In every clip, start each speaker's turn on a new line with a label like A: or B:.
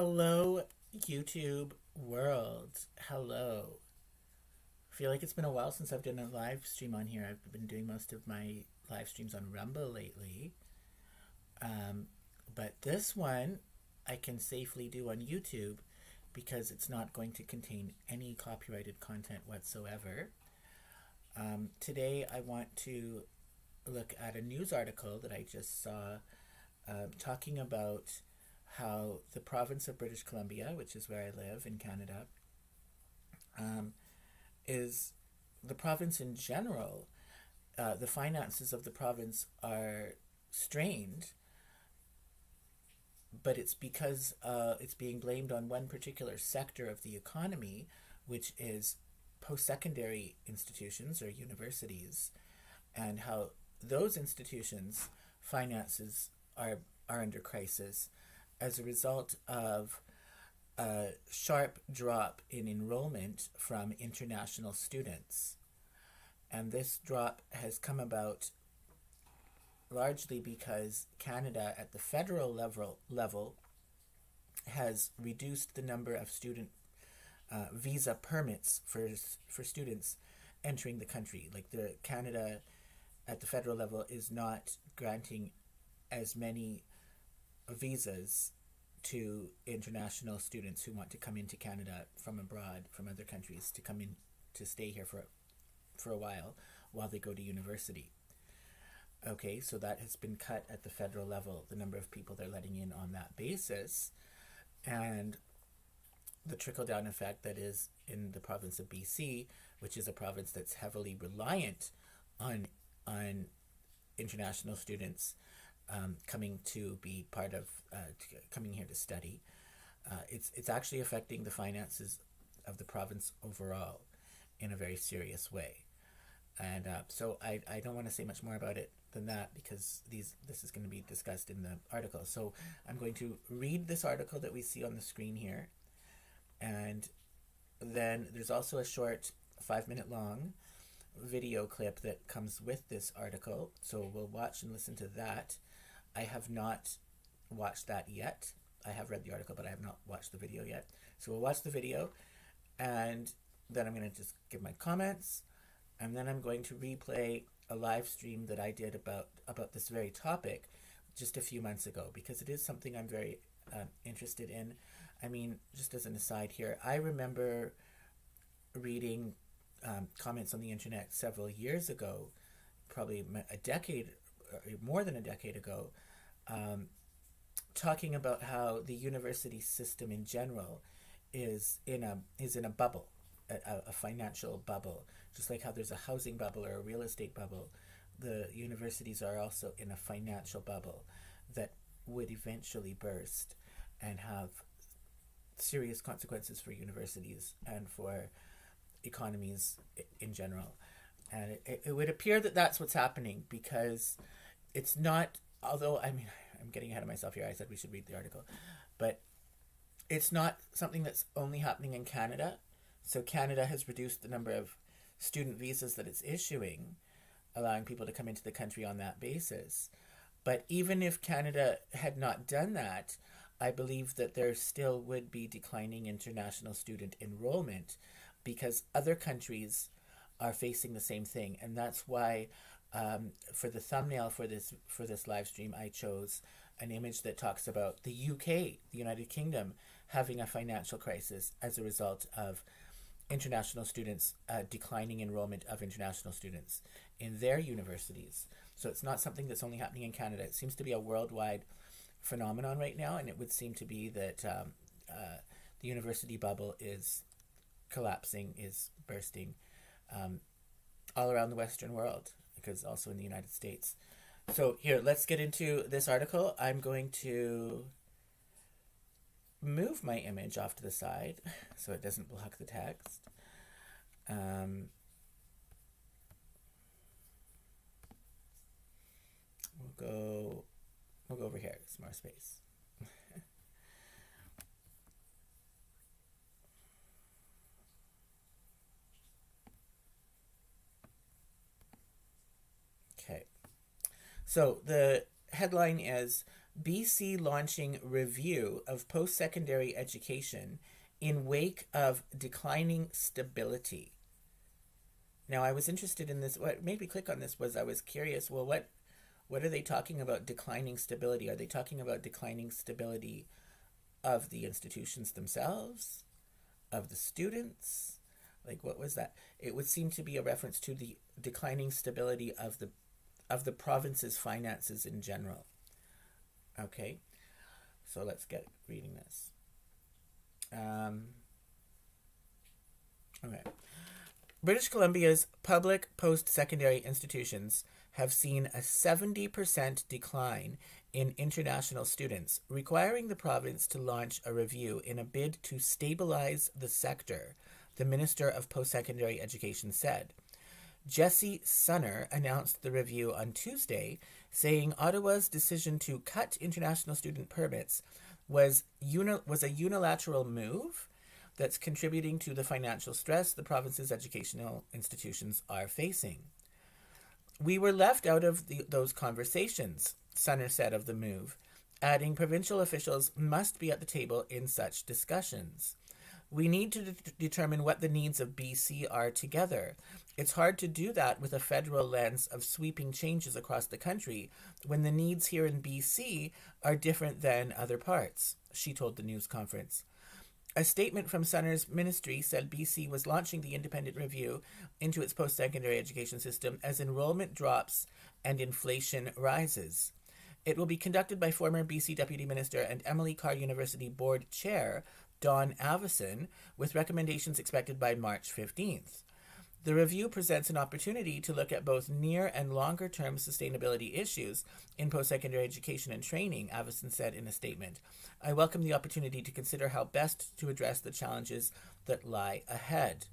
A: Hello, YouTube world. Hello. I feel like it's been a while since I've done a live stream on here. I've been doing most of my live streams on Rumble lately. Um, but this one I can safely do on YouTube because it's not going to contain any copyrighted content whatsoever. Today I want to look at a news article that I just saw talking about how the province of British Columbia, which is where I live in Canada, um, is the province in general. The finances of the province are strained, but it's because it's being blamed on one particular sector of the economy, which is post secondary institutions or universities, and how those institutions' finances are under crisis as a result of a sharp drop in enrollment from international students. And this drop has come about largely because Canada at the federal level has reduced the number of student visa permits for students entering the country. Like the Canada at the federal level is not granting as many visas to international students who want to come into Canada from abroad, from other countries, to come in to stay here for a while they go to university. Okay, so that has been cut at the federal level, the number of people they're letting in on that basis, and the trickle-down effect that is in the province of BC, which is a province that's heavily reliant on international students coming to be part of coming here to study. It's actually affecting the finances of the province overall in a very serious way. And so I don't want to say much more about it than that because this is going to be discussed in the article. So I'm going to read this article that we see on the screen here. And then there's also a short 5-minute long video clip that comes with this article. So we'll watch and listen to that. I have not watched that yet. I have read the article, but I have not watched the video yet. So we'll watch the video, and then I'm going to just give my comments, and then I'm going to replay a live stream that I did about this very topic just a few months ago, because it is something I'm very interested in. I mean, just as an aside here, I remember reading comments on the internet several years ago, probably a decade, more than a decade ago, talking about how the university system in general is in a bubble, a financial bubble, just like how there's a housing bubble or a real estate bubble. The universities are also in a financial bubble that would eventually burst and have serious consequences for universities and for economies in general. And it would appear that that's what's happening, because it's not, although, I mean, I'm getting ahead of myself here. I said we should read the article. But it's not something that's only happening in Canada. So Canada has reduced the number of student visas that it's issuing, allowing people to come into the country on that basis. But even if Canada had not done that, I believe that there still would be declining international student enrollment because other countries are facing the same thing. And that's why for the thumbnail for this live stream, I chose an image that talks about the UK, the United Kingdom, having a financial crisis as a result of international students, declining enrollment of international students in their universities. So it's not something that's only happening in Canada. It seems to be a worldwide phenomenon right now, and it would seem to be that the university bubble is collapsing, is bursting all around the Western world, because also in the United States. So here, let's get into this article. I'm going to move my image off to the side so it doesn't block the text. We'll go over here. It's more space. Okay. So the headline is BC launching review of post-secondary education in wake of declining stability. Now, I was interested in this. What made me click on this was I was curious. Well, what are they talking about declining stability? Are they talking about declining stability of the institutions themselves, of the students? Like, what was that? It would seem to be a reference to the declining stability of the province's finances in general. Okay, so let's get reading this. Okay. British Columbia's public post-secondary institutions have seen a 70% decline in international students, requiring the province to launch a review in a bid to stabilize the sector, the Minister of Post-Secondary Education said. Jesse Sunner announced the review on Tuesday, saying Ottawa's decision to cut international student permits was a unilateral move that's contributing to the financial stress the province's educational institutions are facing. We were left out of those conversations, Sunner said of the move, adding provincial officials must be at the table in such discussions. We need to determine what the needs of BC are together. It's hard to do that with a federal lens of sweeping changes across the country when the needs here in BC are different than other parts, she told the news conference. A statement from Sunner's ministry said BC was launching the independent review into its post-secondary education system as enrollment drops and inflation rises. It will be conducted by former BC Deputy Minister and Emily Carr University Board Chair Don Avison, with recommendations expected by March 15th. The review presents an opportunity to look at both near and longer-term sustainability issues in post-secondary education and training, Avison said in a statement. I welcome the opportunity to consider how best to address the challenges that lie ahead.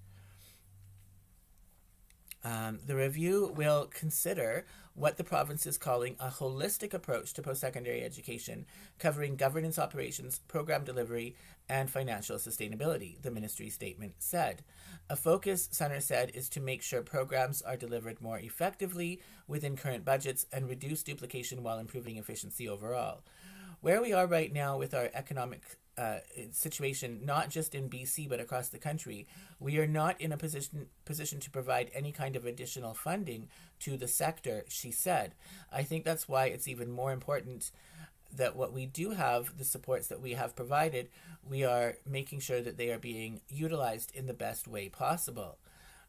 A: The review will consider what the province is calling a holistic approach to post-secondary education, covering governance operations, program delivery, and financial sustainability, the ministry statement said. A focus, Sunner said, is to make sure programs are delivered more effectively within current budgets and reduce duplication while improving efficiency overall. Where we are right now with our economic situation, not just in BC but across the country, we are not in a position to provide any kind of additional funding to the sector, she said. I think that's why it's even more important that what we do have, the supports that we have provided, we are making sure that they are being utilized in the best way possible.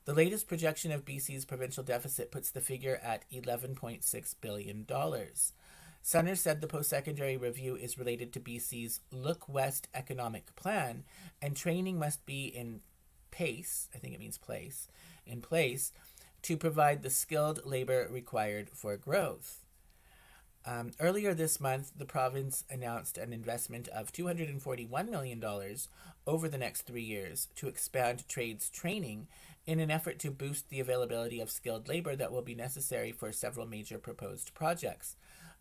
A: The latest projection of BC's provincial deficit puts the figure at $11.6 billion. Sunner said the post-secondary review is related to BC's Look West economic plan, and training must be in place to provide the skilled labor required for growth. Earlier this month, the province announced an investment of $241 million over the next 3 years to expand trades training in an effort to boost the availability of skilled labor that will be necessary for several major proposed projects.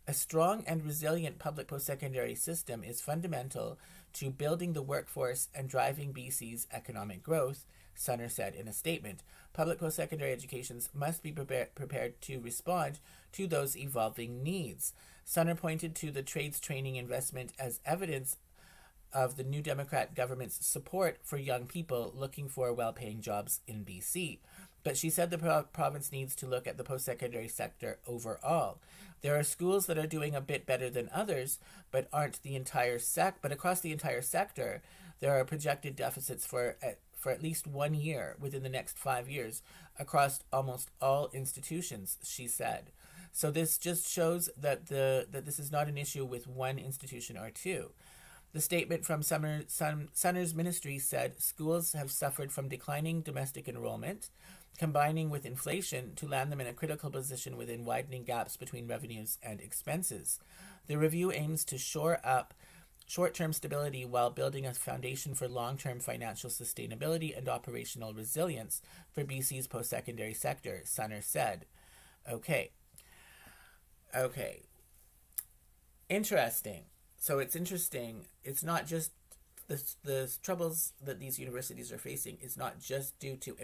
A: A strong and resilient public post-secondary system is fundamental to building the workforce and driving BC's economic growth, Sunner said in a statement. Public post-secondary educations must be prepared to respond to those evolving needs. Sunner pointed to the trades training investment as evidence of the new Democrat government's support for young people looking for well-paying jobs in BC. But she said the province needs to look at the post-secondary sector overall. There are schools that are doing a bit better than others, but aren't the entire but across the entire sector, there are projected deficits for at least 1 year within the next 5 years across almost all institutions, she said. So this just shows that this is not an issue with one institution or two. The statement from Sunner's ministry said schools have suffered from declining domestic enrollment, combining with inflation to land them in a critical position within widening gaps between revenues and expenses. The review aims to shore up short-term stability while building a foundation for long-term financial sustainability and operational resilience for BC's post-secondary sector, Sunner said. Okay. Interesting. So it's interesting. It's not just the troubles that these universities are facing is not just due to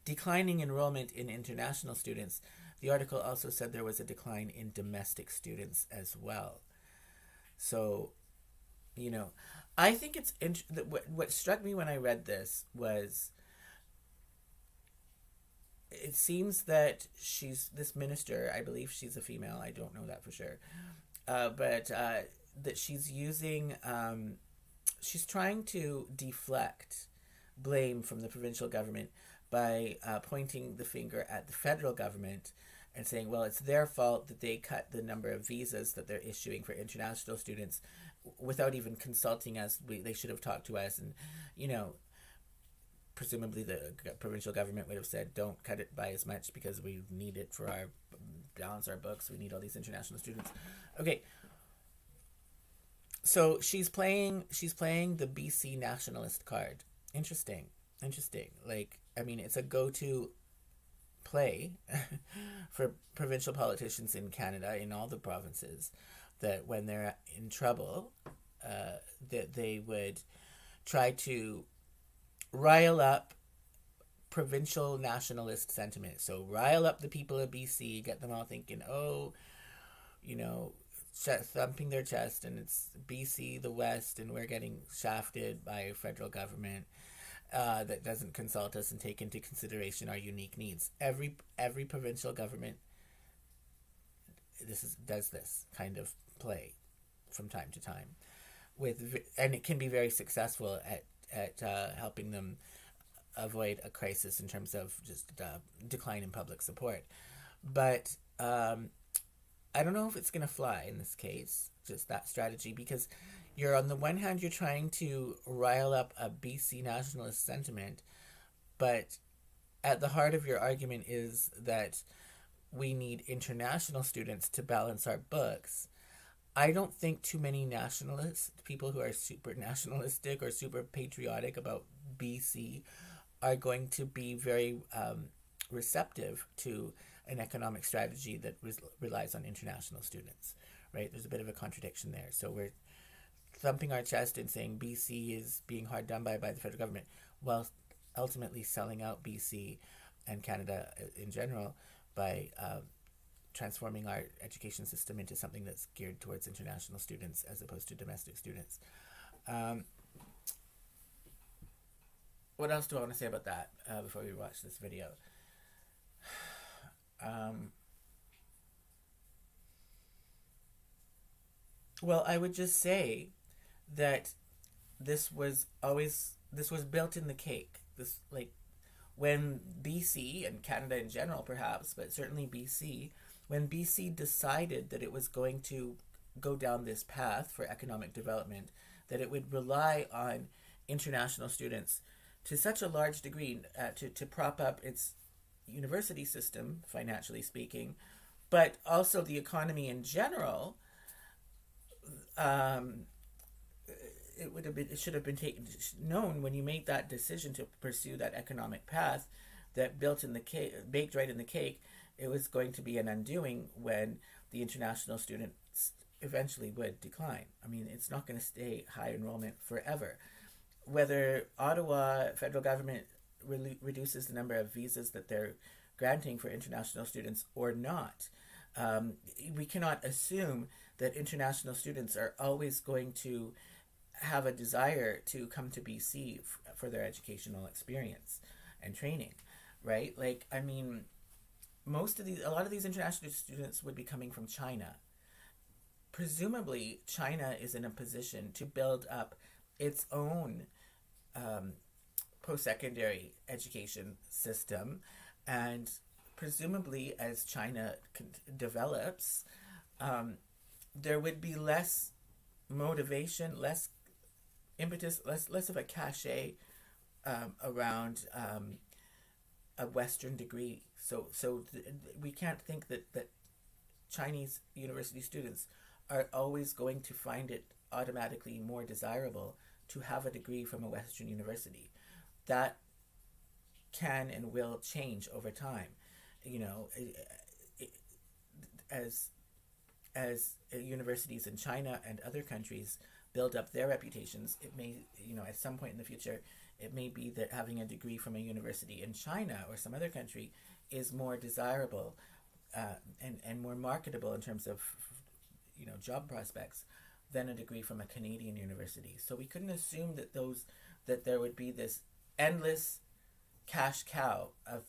A: declining enrollment in international students. the article also said there was a decline in domestic students as well. So, you know, I think it's what struck me when I read this was it seems that she's this minister. I believe she's a female. I don't know that for sure, but that she's using. She's trying to deflect blame from the provincial government by pointing the finger at the federal government and saying, well, it's their fault that they cut the number of visas that they're issuing for international students without even consulting us. They should have talked to us. And, you know, presumably the provincial government would have said, don't cut it by as much because we need it for our balance our books. We need all these international students. Okay. So she's playing the BC nationalist card. Interesting. Like, I mean, it's a go-to play for provincial politicians in Canada, in all the provinces, that when they're in trouble, that they would try to rile up provincial nationalist sentiment. So rile up the people of BC, get them all thinking, oh, you know, thumping their chest, and it's BC, the West, and we're getting shafted by a federal government that doesn't consult us and take into consideration our unique needs. Every provincial government does this kind of play from time to time, and it can be very successful at helping them avoid a crisis in terms of just decline in public support. But I don't know if it's going to fly in this case, just that strategy, because you're on the one hand, you're trying to rile up a BC nationalist sentiment, but at the heart of your argument is that we need international students to balance our books. I don't think too many nationalists, people who are super nationalistic or super patriotic about BC, are going to be very receptive to an economic strategy that relies on international students, right? There's a bit of a contradiction there. So we're thumping our chest and saying BC is being hard done by the federal government, while ultimately selling out BC and Canada in general by transforming our education system into something that's geared towards international students as opposed to domestic students. What else do I want to say about that before we watch this video? Well, I would just say that this was built in the cake. This, like, when BC and Canada in general perhaps, but certainly BC, when BC decided that it was going to go down this path for economic development, that it would rely on international students to such a large degree to prop up its university system, financially speaking, but also the economy in general, it should have been known when you made that decision to pursue that economic path that baked right in the cake, it was going to be an undoing when the international students eventually would decline. I mean, it's not going to stay high enrollment forever. Whether Ottawa federal government reduces the number of visas that they're granting for international students or not, we cannot assume that international students are always going to have a desire to come to BC for their educational experience and training, right? Like, I mean, a lot of these international students would be coming from China. Presumably, China is in a position to build up its own post-secondary education system, and presumably as China develops, there would be less motivation, less impetus, less of a cachet around a Western degree. So we can't think that Chinese university students are always going to find it automatically more desirable to have a degree from a Western university. That can and will change over time. You know, as universities in China and other countries build up their reputations, it may, at some point in the future, it may be that having a degree from a university in China or some other country is more desirable and more marketable in terms of job prospects than a degree from a Canadian university. So we couldn't assume that there would be this endless cash cow of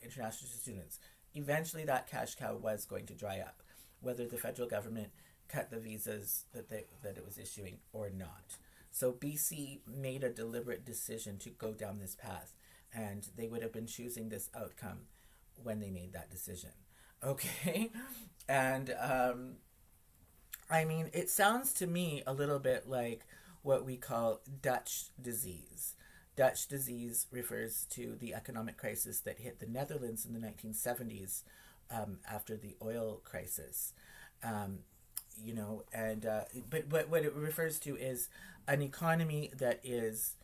A: international students. Eventually, that cash cow was going to dry up, whether the federal government cut the visas that it was issuing or not. So BC made a deliberate decision to go down this path, and they would have been choosing this outcome when they made that decision. Okay, and I mean, it sounds to me a little bit like what we call Dutch disease. Dutch disease refers to the economic crisis that hit the Netherlands in the 1970s after the oil crisis. But what it refers to is an economy that is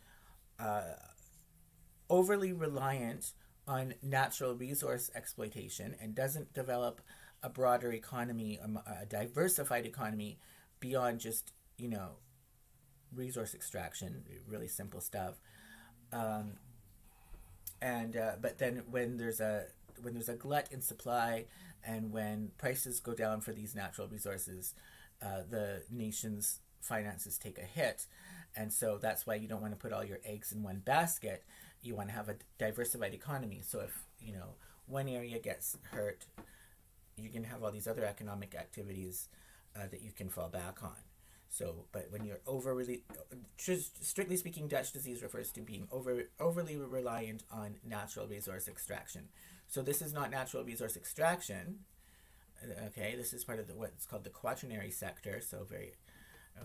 A: overly reliant on natural resource exploitation and doesn't develop a broader economy, a diversified economy beyond just, resource extraction, really simple stuff. But then when there's a glut in supply and when prices go down for these natural resources, the nation's finances take a hit. And so that's why you don't want to put all your eggs in one basket. You want to have a diversified economy. So if, one area gets hurt, you can have all these other economic activities that you can fall back on. So, but when you're strictly speaking, Dutch disease refers to being overly reliant on natural resource extraction. So this is not natural resource extraction. Okay, this is part of what's called the quaternary sector. So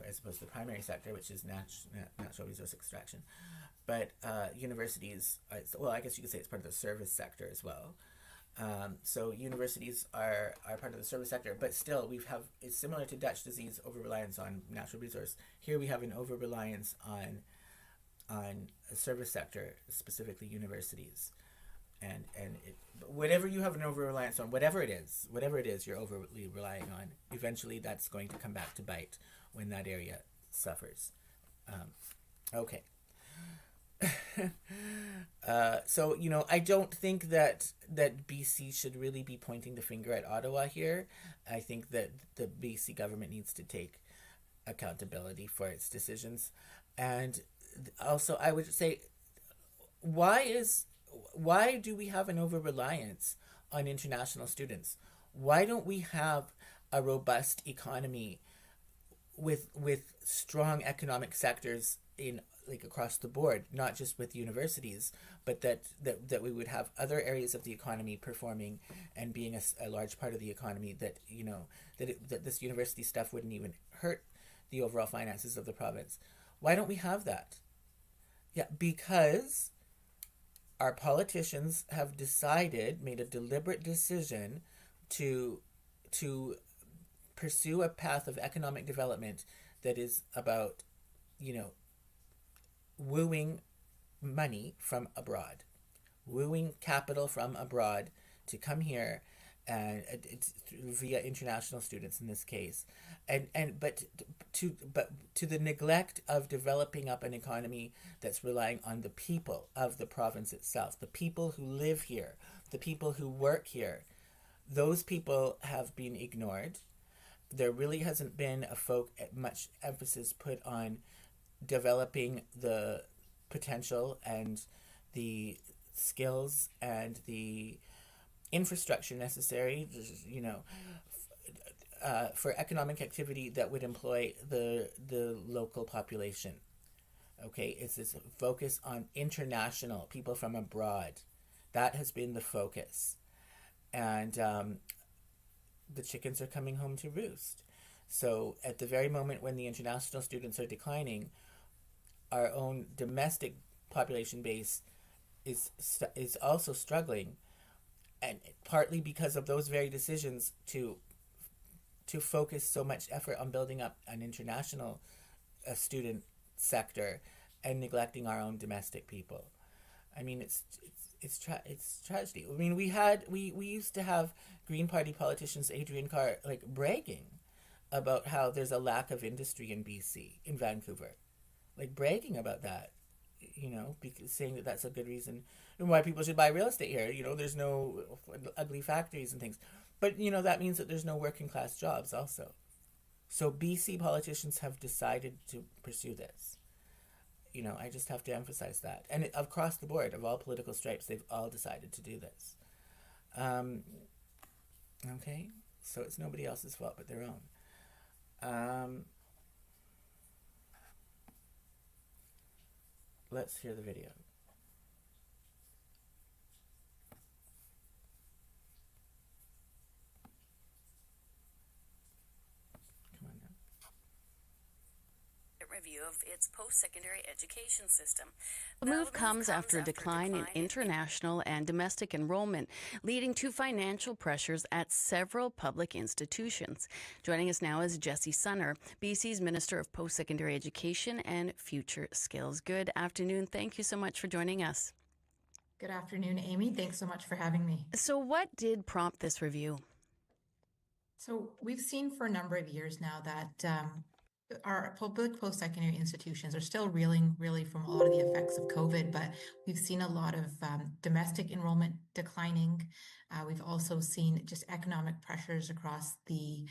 A: as opposed to the primary sector, which is natural resource extraction. But universities, I guess you could say it's part of the service sector as well. So universities are part of the service sector, but still it's similar to Dutch disease, over-reliance on natural resource. Here we have an over-reliance on a service sector, specifically universities. And whatever you have an over-reliance on, whatever it is you're overly relying on, eventually that's going to come back to bite when that area suffers. Okay. So, I don't think that BC should really be pointing the finger at Ottawa here. I think that the BC government needs to take accountability for its decisions. And also, I would say, why do we have an over-reliance on international students? Why don't we have a robust economy with strong economic sectors in across the board, not just with universities, but that we would have other areas of the economy performing and being a large part of the economy, that that this university stuff wouldn't even hurt the overall finances of the province. Why don't we have that? Yeah, because our politicians have made a deliberate decision to pursue a path of economic development that is about, wooing money from abroad, wooing capital from abroad to come here, and it's via international students in this case, but to the neglect of developing up an economy that's relying on the people of the province itself, the people who live here, the people who work here. Those people have been ignored. There really hasn't been much emphasis put on developing the potential and the skills and the infrastructure necessary, for economic activity that would employ the local population. Okay, it's this focus on international people from abroad. That has been the focus, and the chickens are coming home to roost. So at the very moment when the international students are declining, our own domestic population base is also struggling, and partly because of those very decisions to focus so much effort on building up an international student sector and neglecting our own domestic people. I mean, it's tragedy. I mean, we used to have Green Party politicians, Adrian Carr, bragging about how there's a lack of industry in BC, in Vancouver. Bragging about that, because saying that that's a good reason and why people should buy real estate here. There's no ugly factories and things. But, that means that there's no working class jobs also. So BC politicians have decided to pursue this. I just have to emphasize that. And across the board, of all political stripes, they've all decided to do this. Um, okay? So it's nobody else's fault but their own. Let's hear the video.
B: Review of its post-secondary education system.
C: The move comes after a decline in international and domestic enrollment, leading to financial pressures at several public institutions. Joining us now is Jessie Sunner, BC's Minister of Post-Secondary Education and Future Skills. Good afternoon. Thank you so much for joining us.
D: Good afternoon, Amy. Thanks so much for having me.
C: So what did prompt this review?
D: So we've seen for a number of years now that our public post-secondary institutions are still reeling really from a lot of the effects of COVID, but we've seen a lot of domestic enrollment declining. We've also seen just economic pressures across the,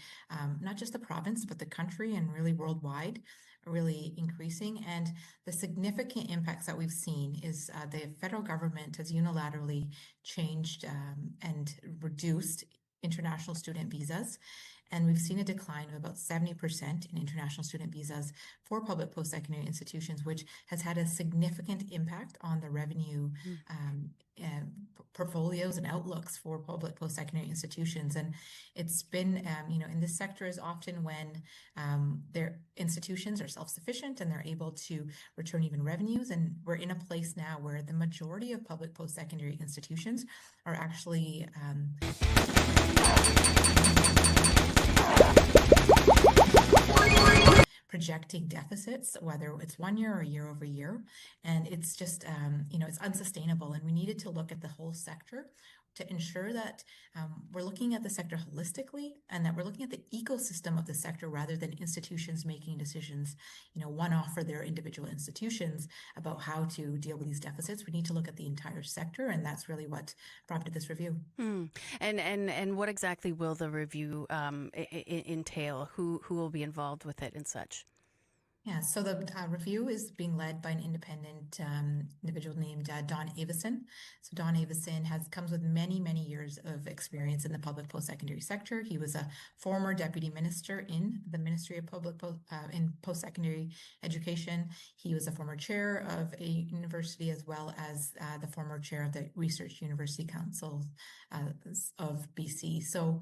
D: not just the province, but the country and really worldwide, really increasing. And the significant impacts that we've seen is the federal government has unilaterally changed and reduced international student visas. And we've seen a decline of about 70% in international student visas for public post-secondary institutions, which has had a significant impact on the revenue portfolios and outlooks for public post-secondary institutions. And it's been, in this sector is often when their institutions are self-sufficient and they're able to return even revenues. And we're in a place now where the majority of public post-secondary institutions are actually projecting deficits, whether it's 1 year or year over year. And it's just, it's unsustainable. And we needed to look at the whole sector to ensure that we're looking at the sector holistically and that we're looking at the ecosystem of the sector rather than institutions making decisions, one-off for their individual institutions about how to deal with these deficits. We need to look at the entire sector, and that's really what prompted this review.
C: And what exactly will the review entail? Who will be involved with it and such?
D: Yeah, so the review is being led by an independent individual named Don Avison. So Don Avison comes with many, many years of experience in the public post-secondary sector. He was a former deputy minister in the Ministry of in post-secondary education. He was a former chair of a university as well as the former chair of the Research University Council of BC. So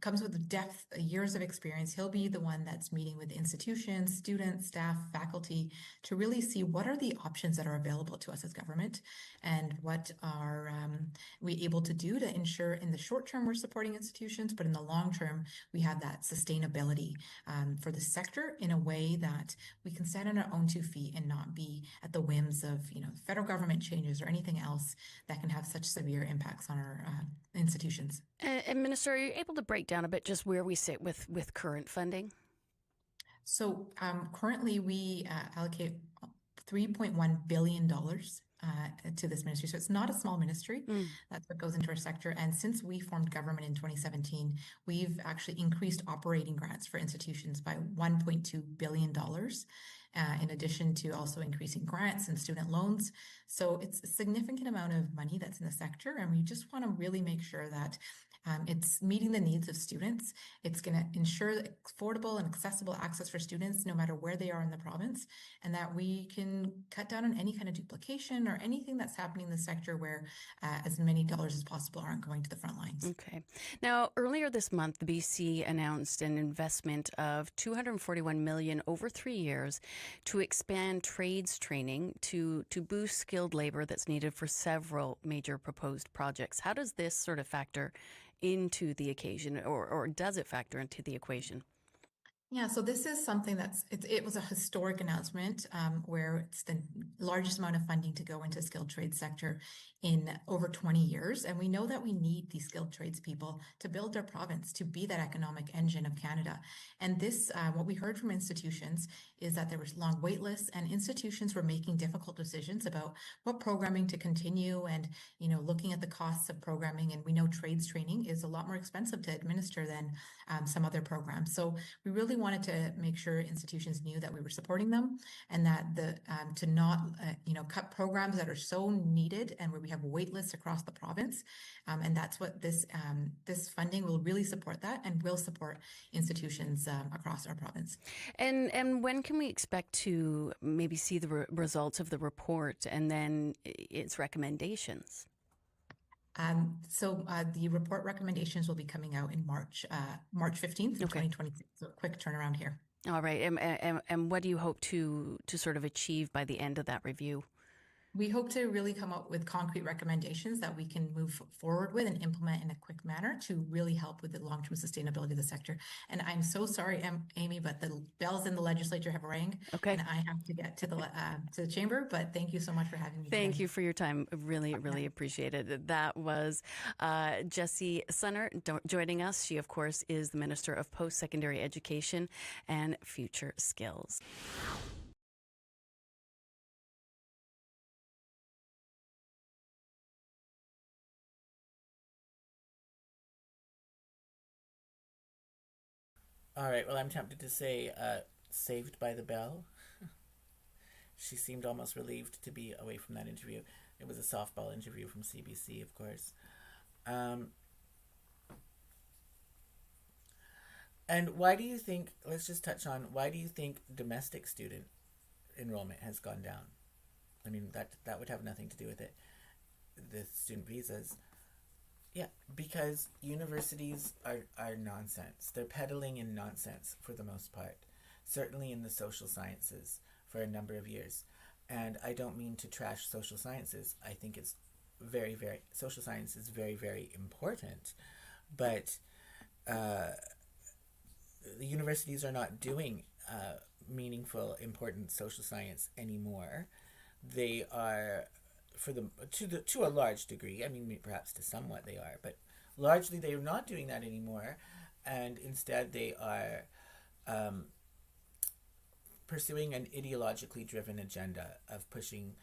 D: comes with depth, years of experience. He'll be the one that's meeting with institutions, students, staff, faculty, to really see what are the options that are available to us as government and what are we able to do to ensure in the short term we're supporting institutions, but in the long term we have that sustainability for the sector in a way that we can stand on our own 2 feet and not be at the whims of federal government changes or anything else that can have such severe impacts on our institutions.
C: And Minister, are you able to break down a bit just where we sit with current funding?
D: So currently we allocate $3.1 billion to this ministry. So it's not a small ministry. That's what goes into our sector. And since we formed government in 2017, we've actually increased operating grants for institutions by $1.2 billion. In addition to also increasing grants and student loans. So it's a significant amount of money that's in the sector. And we just want to really make sure that it's meeting the needs of students. It's going to ensure affordable and accessible access for students no matter where they are in the province, and that we can cut down on any kind of duplication or anything that's happening in the sector where as many dollars as possible aren't going to the front lines.
C: Okay. Now, earlier this month, the BC announced an investment of $241 million over 3 years to expand trades training to boost skilled labor that's needed for several major proposed projects. How does this sort of factor into the occasion, or does it factor into the equation?
D: Yeah, so this is something it was a historic announcement where it's the largest amount of funding to go into skilled trade sector in over 20 years. And we know that we need these skilled tradespeople to build our province, to be that economic engine of Canada. And this, what we heard from institutions is that there was long wait lists and institutions were making difficult decisions about what programming to continue and, looking at the costs of programming. And we know trades training is a lot more expensive to administer than some other programs. So we really wanted to make sure institutions knew that we were supporting them and that to not cut programs that are so needed and where we have wait lists across the province. And that's what this funding will really support that and will support institutions across our province.
C: And when can we expect to maybe see the results of the report and then its recommendations?
D: So the report recommendations will be coming out in March 15th, in 2026. So a quick turnaround here.
C: All right. And what do you hope to sort of achieve by the end of that review?
D: We hope to really come up with concrete recommendations that we can move forward with and implement in a quick manner to really help with the long-term sustainability of the sector. And I'm so sorry, Amy, but the bells in the legislature have rang.
C: Okay.
D: And I have to get to the chamber, but thank you so much for having me.
C: Thank you for your time. Really, really appreciate it. That was Jessie Sunner joining us. She, of course, is the Minister of Post-Secondary Education and Future Skills.
A: All right, well, I'm tempted to say saved by the bell. She seemed almost relieved to be away from that interview. It was a softball interview from CBC, of course. And why do you think, let's just touch on, why do you think domestic student enrollment has gone down? I mean, that would have nothing to do with it. The student visas. Yeah, because universities are nonsense. They're peddling in nonsense for the most part. Certainly in the social sciences for a number of years. And I don't mean to trash social sciences. I think it's social science is very, very important. But the universities are not doing meaningful, important social science anymore. They are, to a large degree, I mean, perhaps to somewhat they are, but largely they are not doing that anymore, and instead they are pursuing an ideologically driven agenda of pushing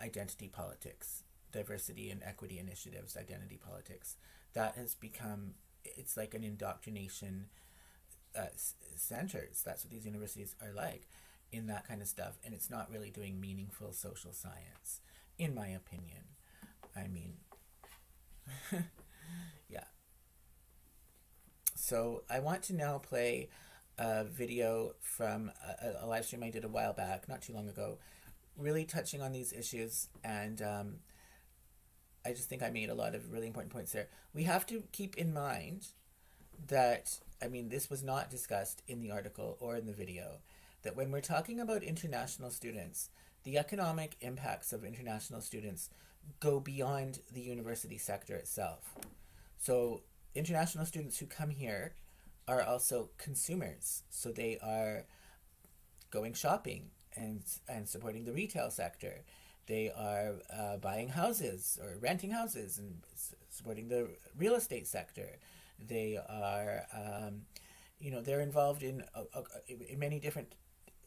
A: identity politics, diversity and equity initiatives, identity politics. That has become, it's like an indoctrination centers. That's what these universities are like, in that kind of stuff, and it's not really doing meaningful social science, in my opinion. I mean, yeah. So I want to now play a video from a live stream I did a while back, not too long ago, really touching on these issues, and I just think I made a lot of really important points there. We have to keep in mind that, I mean, this was not discussed in the article or in the video, that when we're talking about international students, the economic impacts of international students go beyond the university sector itself. So international students who come here are also consumers. So they are going shopping and supporting the retail sector. They are buying houses or renting houses and supporting the real estate sector. They are, they're involved in many different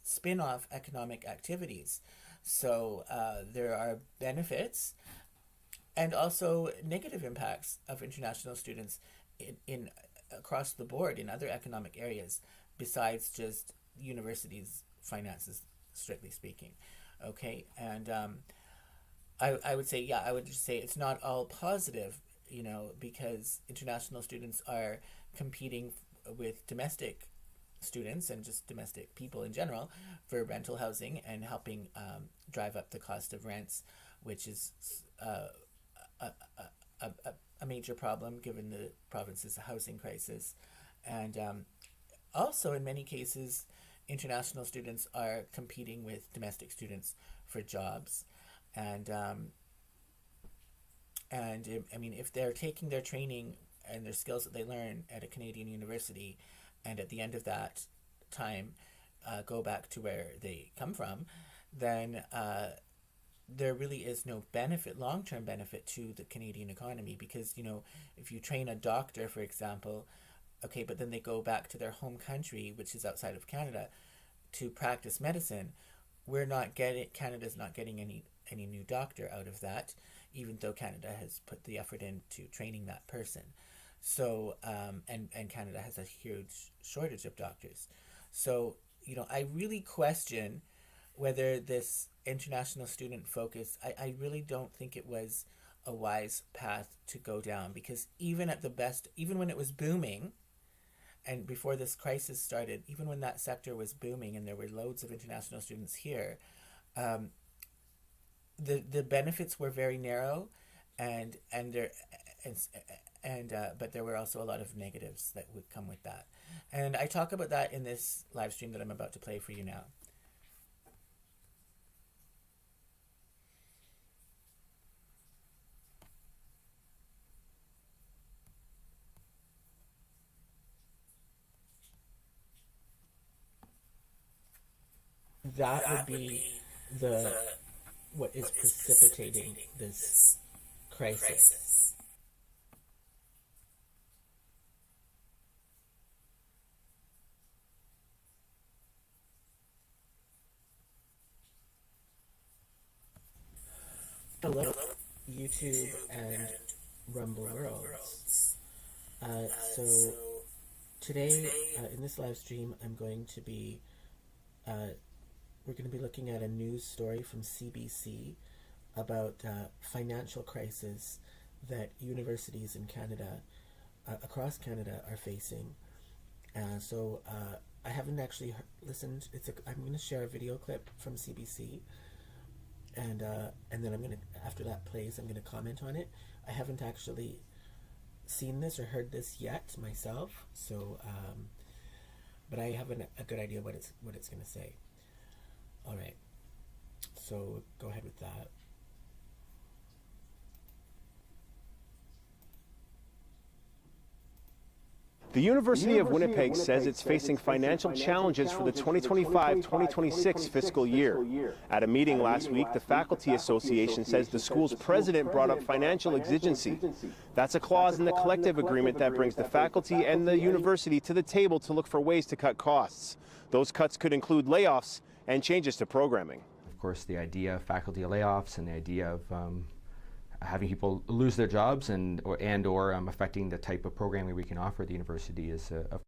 A: spin-off economic activities. So there are benefits and also negative impacts of international students in across the board in other economic areas besides just universities' finances, strictly speaking. Okay, and I would say, I would just say it's not all positive, because international students are competing with domestic students and just domestic people in general for rental housing and helping drive up the cost of rents, which is a major problem given the province's housing crisis. And also, in many cases, international students are competing with domestic students for jobs. And I mean, if they're taking their training and their skills that they learn at a Canadian university, and at the end of that, time go back to where they come from, then there really is no benefit, long-term benefit to the Canadian economy, because, if you train a doctor, for example, okay, but then they go back to their home country, which is outside of Canada, to practice medicine, Canada's not getting any new doctor out of that, even though Canada has put the effort into training that person. So, and Canada has a huge shortage of doctors. So, I really question whether this international student focus, I really don't think it was a wise path to go down, because even at the best, even when it was booming, and before this crisis started, even when that sector was booming and there were loads of international students here, the benefits were very narrow, but there were also a lot of negatives that would come with that. And I talk about that in this live stream that I'm about to play for you now. That would be what is precipitating this crisis. Hello, YouTube and Rumble Worlds. So today in this live stream, we're going to be looking at a news story from CBC about financial crisis that universities in Canada, across Canada, are facing. I haven't actually listened. I'm going to share a video clip from CBC, and then after that plays, I'm going to comment on it. I haven't actually seen this or heard this yet myself, but I have a good idea what it's going to say. All right, so go ahead with that.
E: The University of Winnipeg says it's facing financial challenges for the 2025-2026 fiscal year. At a meeting last week, the Faculty Association says the school's president brought up financial exigency. That's a clause in the collective agreement that brings the faculty and the university to the table to look for ways to cut costs. Those cuts could include layoffs and changes to programming.
F: Of course, the idea of faculty layoffs and the idea of having people lose their jobs or affecting the type of programming we can offer at the university is of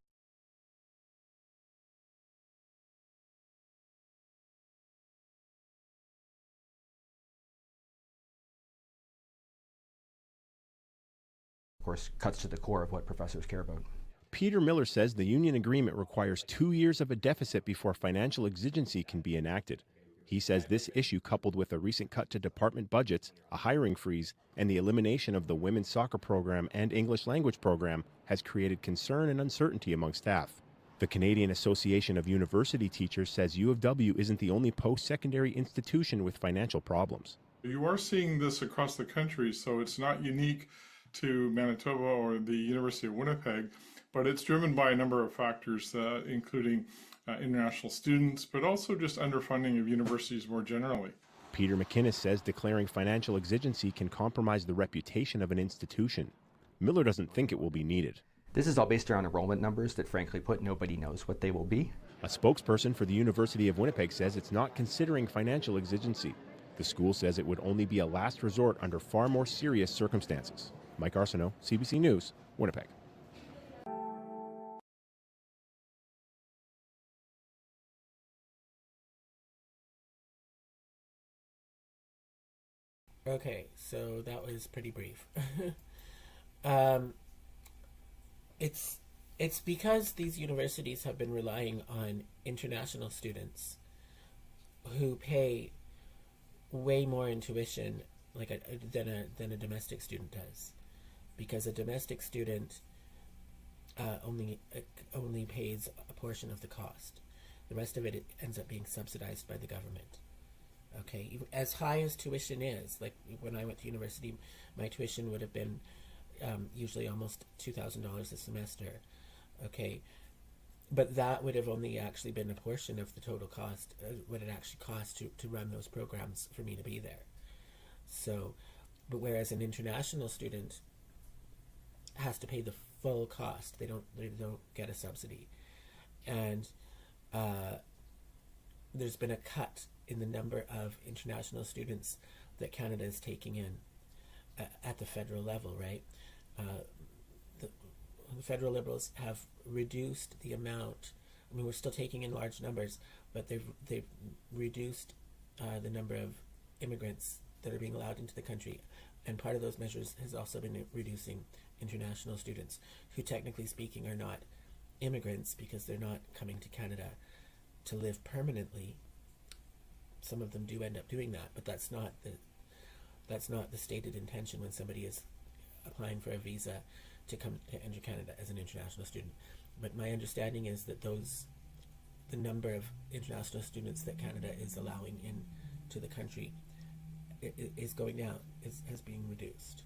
F: course cuts to the core of what professors care about.
E: Peter Miller says the union agreement requires 2 years of a deficit before financial exigency can be enacted. He says this issue, coupled with a recent cut to department budgets, a hiring freeze, and the elimination of the women's soccer program and English language program, has created concern and uncertainty among staff. The Canadian Association of University Teachers says U of W isn't the only post-secondary institution with financial problems.
G: You are seeing this across the country, so it's not unique to Manitoba or the University of Winnipeg, but it's driven by a number of factors, including international students, but also just underfunding of universities more generally.
E: Peter McInnes says declaring financial exigency can compromise the reputation of an institution. Miller doesn't think it will be needed.
F: This is all based around enrollment numbers that, frankly put, nobody knows what they will be.
E: A spokesperson for the University of Winnipeg says it's not considering financial exigency. The school says it would only be a last resort under far more serious circumstances. Mike Arsenault, CBC News, Winnipeg.
A: Okay, so that was pretty brief. It's because these universities have been relying on international students who pay way more in tuition than a domestic student does, because a domestic student only pays a portion of the cost. The rest of it ends up being subsidized by the government. Okay, as high as tuition is, like when I went to university, my tuition would have been usually almost $2,000 a semester. Okay, but that would have only actually been a portion of the total cost, what it actually cost to run those programs for me to be there. So, but whereas an international student has to pay the full cost, they don't get a subsidy, and there's been a cut in the number of international students that Canada is taking in at the federal level, right? The federal Liberals have reduced the amount. I mean, we're still taking in large numbers, but they've reduced the number of immigrants that are being allowed into the country, and part of those measures has also been reducing international students, who technically speaking are not immigrants because they're not coming to Canada to live permanently. Some of them do end up doing that, but that's not the stated intention when somebody is applying for a visa to come to enter Canada as an international student. But my understanding is that the number of international students that Canada is allowing into the country is going down, has been reduced.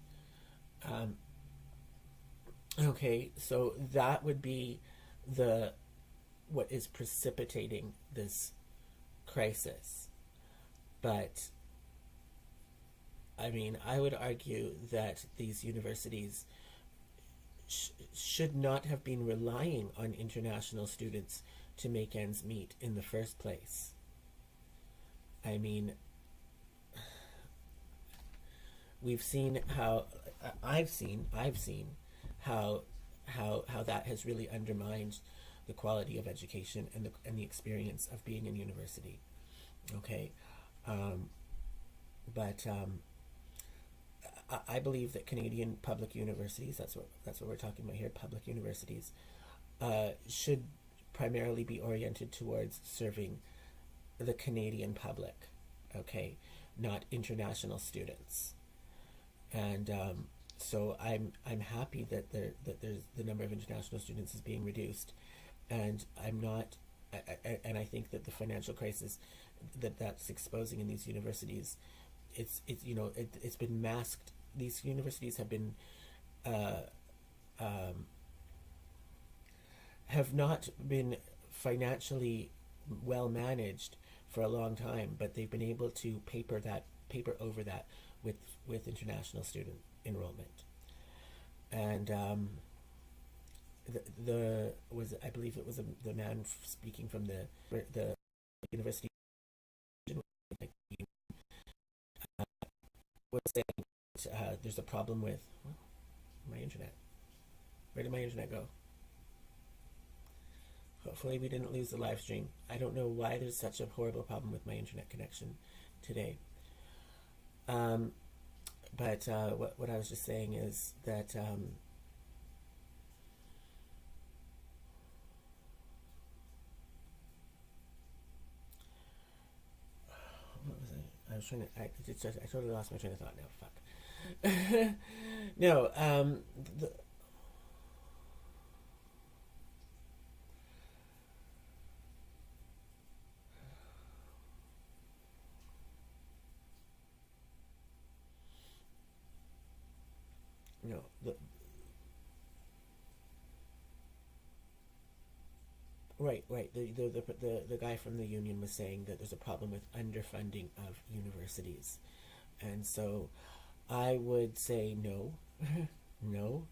A: Okay, so that would be what is precipitating this crisis. But I mean, I would argue that these universities should not have been relying on international students to make ends meet in the first place. I mean, we've seen how I've seen how that has really undermined the quality of education and the experience of being in university. Okay, but I believe that Canadian public universities, that's what we're talking about here, public universities, should primarily be oriented towards serving the Canadian public, okay, not international students. And so I'm happy that there's the number of international students is being reduced, and I think that the financial crisis that's exposing in these universities, it's been masked. These universities have been have not been financially well managed for a long time, but they've been able to paper over that with international student enrollment. And I believe it was the man speaking from the university was saying there's a problem with my internet. Where did my internet go? Hopefully we didn't lose the live stream. I don't know why there's such a horrible problem with my internet connection today. But what I was just saying is that what was I? I was trying to. I totally lost my train of thought now. Fuck. No. No. Right. The guy from the union was saying that there's a problem with underfunding of universities, and so I would say no, no.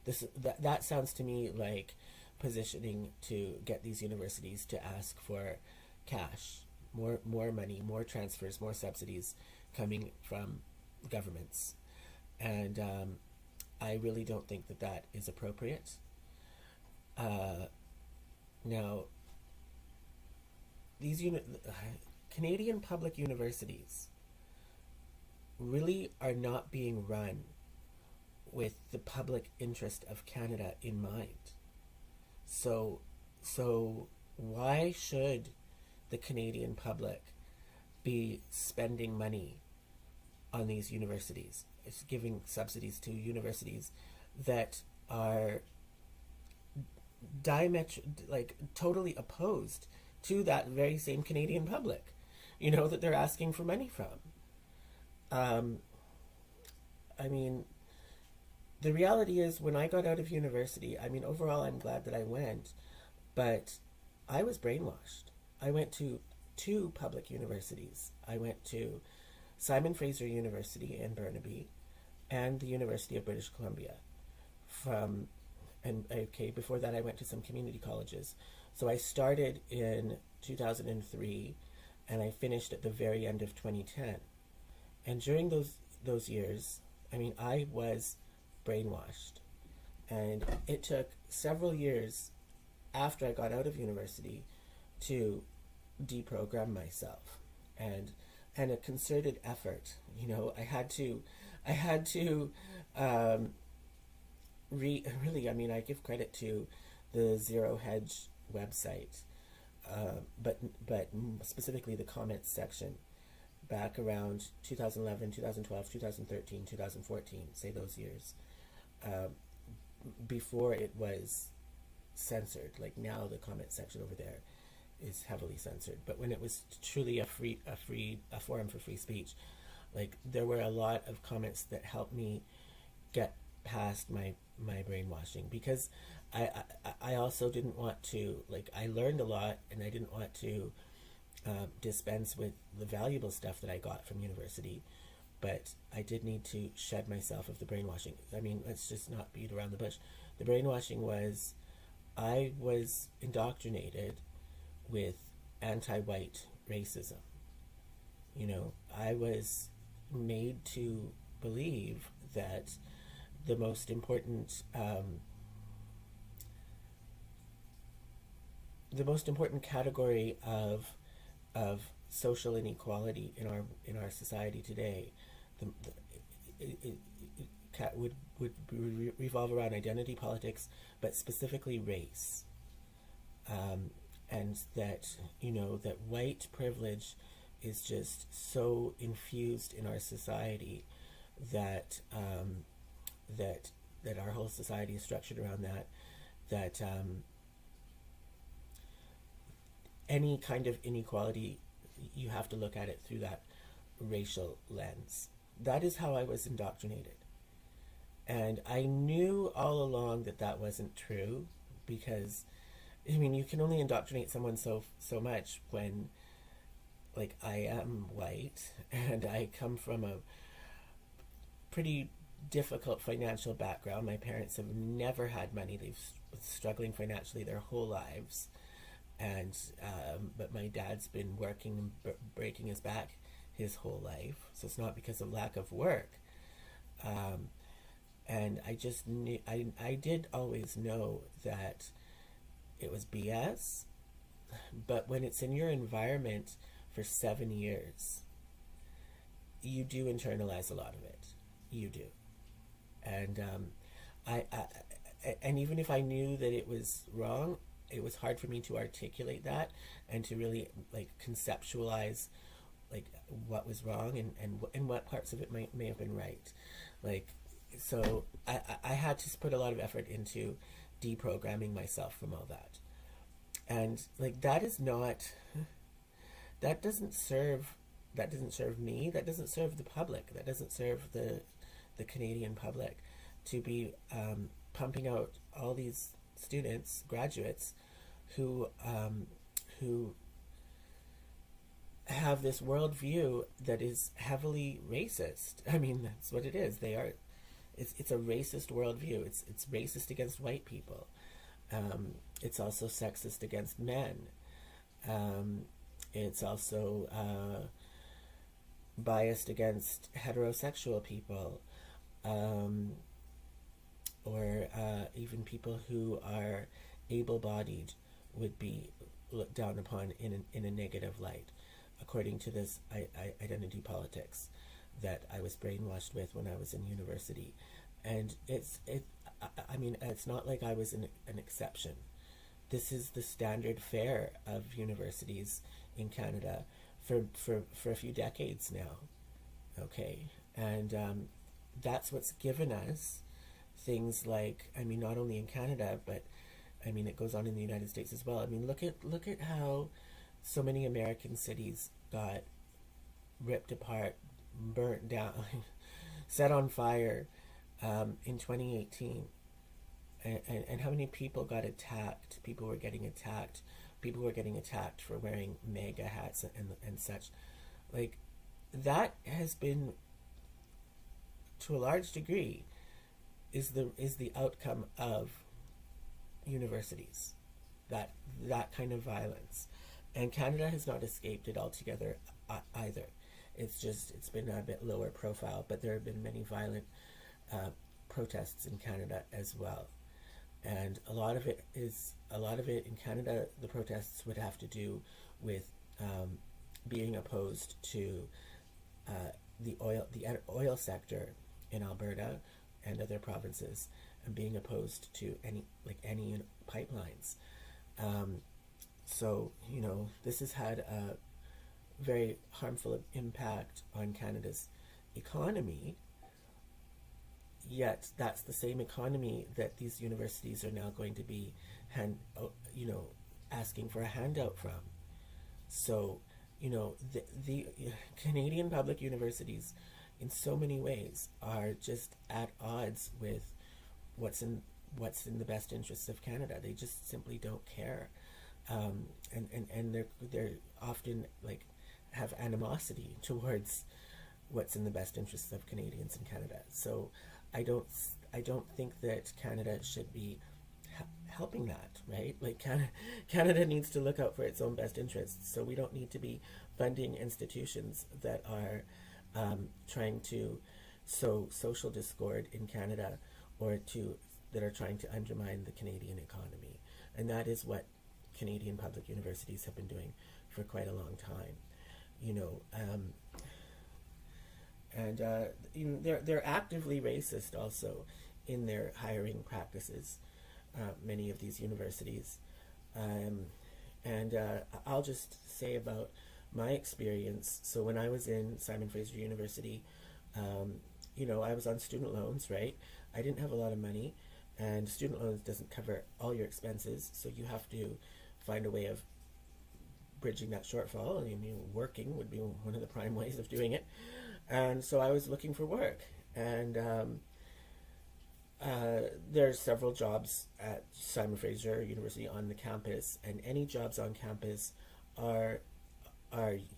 A: That sounds to me like positioning to get these universities to ask for cash, more money, more transfers, more subsidies coming from governments, and I really don't think that is appropriate. Now, these Canadian public universities really are not being run with the public interest of Canada in mind. So why should the Canadian public be spending money on these universities? It's giving subsidies to universities that are totally opposed to that very same Canadian public, that they're asking for money from. I mean, the reality is, when I got out of university, I mean, overall, I'm glad that I went, But I was brainwashed. I went to two public universities. I went to Simon Fraser University in Burnaby and the University of British Columbia. Before that I went to some community colleges. So I started in 2003 and I finished at the very end of 2010. And during those years, I was brainwashed. And it took several years after I got out of university to deprogram myself, and a concerted effort. I had to really, I give credit to the Zero Hedge website, but specifically the comments section back around 2011, 2012, 2013, 2014, say those years, before it was censored. Like now the comment section over there is heavily censored, but when it was truly a forum for free speech, like there were a lot of comments that helped me get past my brainwashing, because I also didn't want to, like, I learned a lot and I didn't want to dispense with the valuable stuff that I got from university, but I did need to shed myself of the brainwashing. Let's just not beat around the bush. The brainwashing was, I was indoctrinated with anti-white racism. I was made to believe that the most important category of social inequality in our society today, would revolve around identity politics, but specifically race, and that that white privilege is just so infused in our society that that our whole society is structured around that any kind of inequality, you have to look at it through that racial lens. That is how I was indoctrinated. And I knew all along that that wasn't true, because, you can only indoctrinate someone so much when, like, I am white and I come from a pretty difficult financial background. My parents have never had money. They've been struggling financially their whole lives. And but my dad's been working and breaking his back his whole life, so it's not because of lack of work. And I just knew, I did always know that it was BS, but when it's in your environment for 7 years, you do internalize a lot of it. You do. And and even if I knew that it was wrong, it was hard for me to articulate that and to really, like, conceptualize, like, what was wrong and what parts of it may have been right. Like, so I had to put a lot of effort into deprogramming myself from all that. And, like, that doesn't serve me, that doesn't serve the public, that doesn't serve the Canadian public, to be pumping out all these students, graduates, who have this worldview that is heavily racist. That's what it is. It's a racist worldview. It's racist against white people. It's also sexist against men. It's also biased against heterosexual people, or even people who are able-bodied would be looked down upon in a negative light, according to this identity politics that I was brainwashed with when I was in university. And it's not like I was an exception. This is the standard fare of universities in Canada for a few decades now. Okay, and that's what's given us things like, not only in Canada, but it goes on in the United States as well. Look at how so many American cities got ripped apart, burnt down, set on fire in 2018. and how many people got attacked. People were getting attacked. People were getting attacked for wearing MAGA hats and such. Like, that has been, to a large degree, is the outcome of universities, that kind of violence. And Canada has not escaped it altogether either. It's been a bit lower profile, but there have been many violent protests in Canada as well. And a lot of it in Canada, the protests would have to do with being opposed to the oil sector in Alberta and other provinces, and being opposed to any pipelines. So this has had a very harmful impact on Canada's economy. Yet that's the same economy that these universities are now going to be asking for a handout from. So the Canadian public universities, in so many ways, are just at odds with what's in the best interests of Canada. They just simply don't care, and they're often have animosity towards what's in the best interests of Canadians in Canada. So I don't think that Canada should be helping that, right? Like, Canada needs to look out for its own best interests. So we don't need to be funding institutions that are trying to sow social discord in Canada, or that are trying to undermine the Canadian economy. And that is what Canadian public universities have been doing for quite a long time. They're actively racist also in their hiring practices, many of these universities. I'll just say about my experience. So when I was in Simon Fraser University, I was on student loans, right? I didn't have a lot of money, and student loans doesn't cover all your expenses, so you have to find a way of bridging that shortfall. Working would be one of the prime ways of doing it. And so I was looking for work, and there's several jobs at Simon Fraser University on the campus, and any jobs on campus are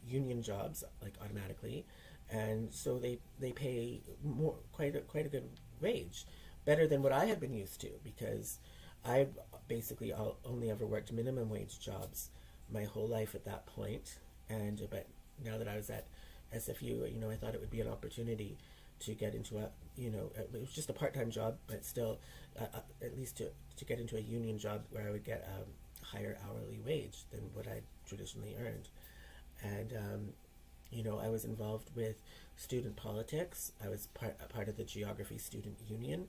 A: union jobs, automatically, and so they pay quite a good wage, better than what I had been used to, because I basically only ever worked minimum wage jobs my whole life at that point. But now that I was at SFU, I thought it would be an opportunity to get into it was just a part-time job, but still, at least to get into a union job where I would get a higher hourly wage than what I traditionally earned. And I was involved with student politics. I was part of the geography student union,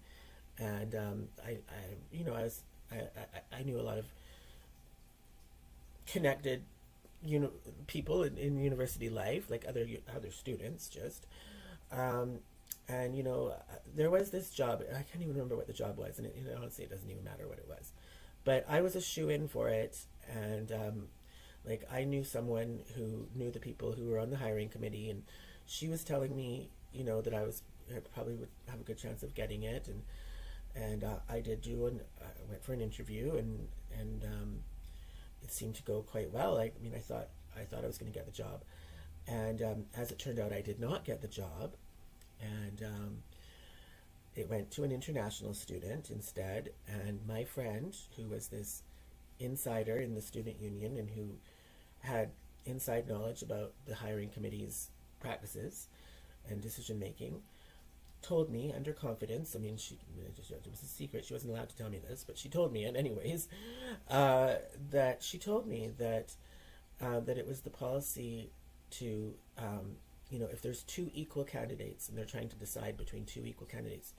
A: and I knew a lot of connected people in university life, like other students, just there was this job. I can't even remember what the job was, and honestly, it doesn't even matter what it was, but I was a shoe-in for it. And I knew someone who knew the people who were on the hiring committee, and she was telling me that I probably would have a good chance of getting it, and I did I went for an interview, and it seemed to go quite well. I thought I was going to get the job, and as it turned out, I did not get the job, and it went to an international student instead. And my friend, who was this insider in the student union and who had inside knowledge about the hiring committee's practices and decision making, told me under confidence. It was a secret. She wasn't allowed to tell me this, but she told me it anyways. That she told me that it was the policy to, if there's two equal candidates and they're trying to decide between two equal candidates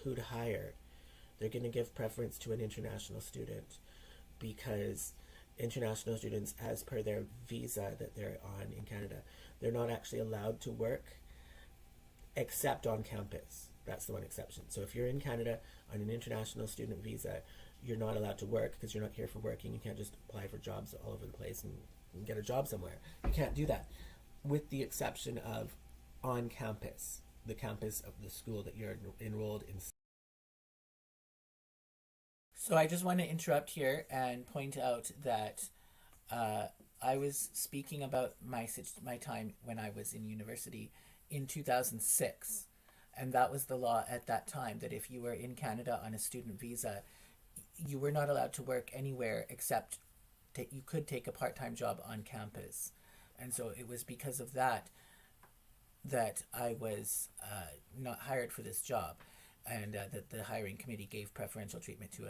A: who to hire, they're going to give preference to an international student, because international students, as per their visa that they're on in Canada, they're not actually allowed to work except on campus. That's the one exception. So if you're in Canada on an international student visa, you're not allowed to work because you're not here for working. You can't just apply for jobs all over the place and get a job somewhere. You can't do that, with the exception of on campus, the campus of the school that you're enrolled in. So I just want to interrupt here and point out that I was speaking about my time when I was in university in 2006, and that was the law at that time, that if you were in Canada on a student visa, you were not allowed to work anywhere except you could take a part-time job on campus. And so it was because of that that I was not hired for this job, and that the hiring committee gave preferential treatment to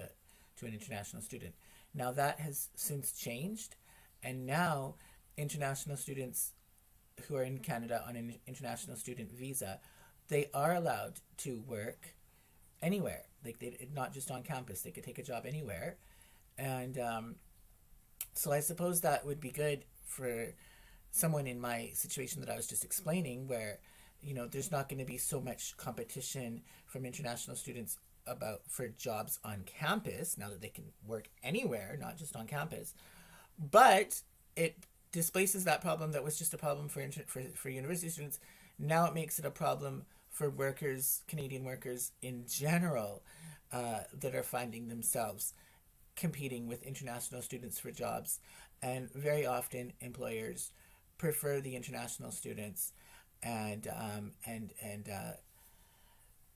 A: an international student. Now that has since changed, and now international students who are in Canada on an international student visa, they are allowed to work anywhere. Like they not just on campus, they could take a job anywhere, and so I suppose that would be good for someone in my situation that I was just explaining, where there's not going to be so much competition from international students for jobs on campus now that they can work anywhere, not just on campus. But it displaces that problem that was just a problem for university students. Now it makes it a problem for workers, Canadian workers in general, that are finding themselves competing with international students for jobs, and very often employers prefer the international students, and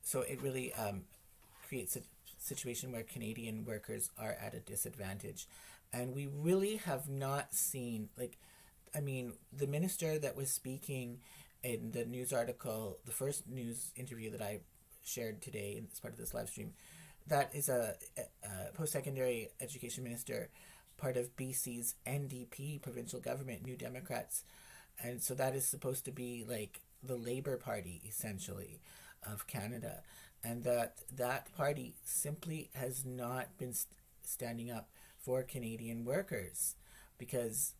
A: so it really creates a situation where Canadian workers are at a disadvantage, and we really have not seen the minister that was speaking in the news article, the first news interview that I shared today as part of this live stream. That is a post-secondary education minister, part of BC's NDP provincial government, New Democrats. And so that is supposed to be like the Labour Party, essentially, of Canada. And that party simply has not been standing up for Canadian workers, because,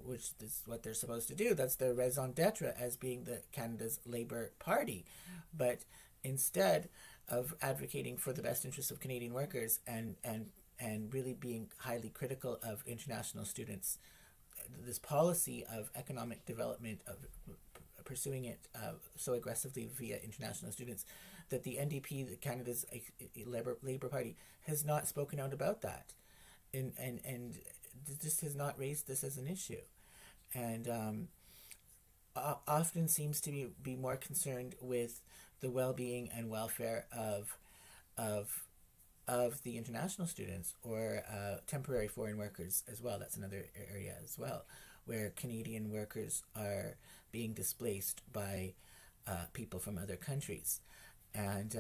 A: which is what they're supposed to do. That's their raison d'etre, as being the Canada's Labour Party. But instead of advocating for the best interests of Canadian workers and really being highly critical of international students, this policy of economic development, of pursuing it so aggressively via international students, that the NDP, Canada's Labour Party, has not spoken out about that, and just has not raised this as an issue, and often seems to be more concerned with the well-being and welfare of the international students, or temporary foreign workers as well. That's another area as well, where Canadian workers are being displaced by people from other countries. And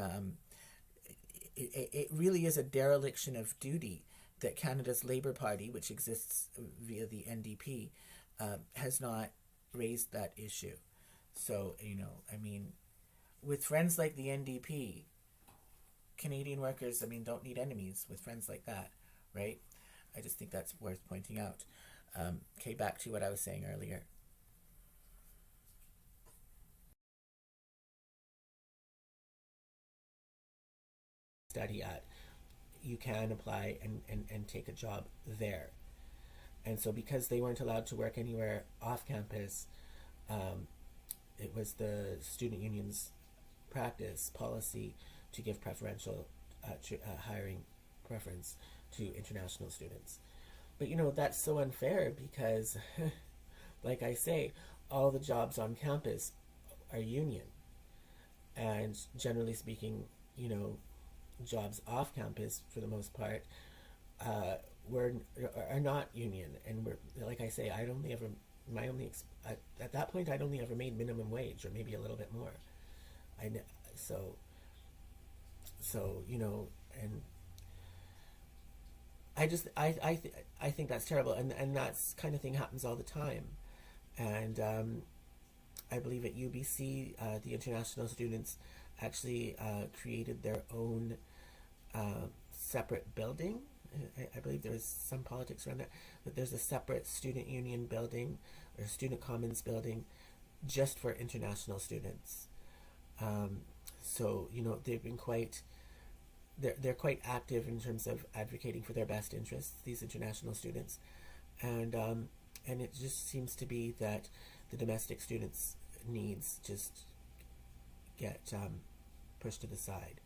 A: it really is a dereliction of duty that Canada's Labour Party, which exists via the NDP, has not raised that issue. So, with friends like the NDP, Canadian workers, don't need enemies with friends like that, right? I just think that's worth pointing out. Okay, back to what I was saying earlier. Study at, you can apply and take a job there. And so because they weren't allowed to work anywhere off campus, it was the student union's practice policy to give preferential hiring preference to international students. But that's so unfair, because like I say, all the jobs on campus are union, and generally speaking, jobs off campus for the most part are not union. And we're, like I say, at that point I'd only ever made minimum wage, or maybe a little bit more. And I think that's terrible, and that's kind of thing happens all the time. And I believe at UBC, the international students actually created their own separate building. I believe there was some politics around that, but there's a separate student union building, or student commons building, just for international students. So they've been they're quite active in terms of advocating for their best interests, these international students, and it just seems to be that the domestic students' needs just get pushed to the side.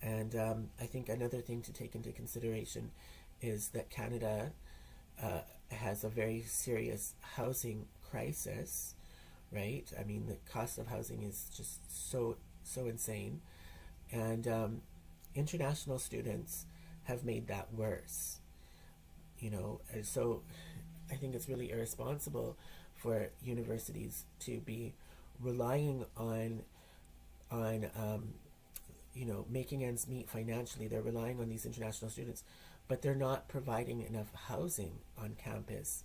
A: And I think another thing to take into consideration is that Canada has a very serious housing crisis, right? I mean, the cost of housing is just so insane, and international students have made that worse. And so I think it's really irresponsible for universities to be relying on making ends meet financially. They're relying on these international students, but they're not providing enough housing on campus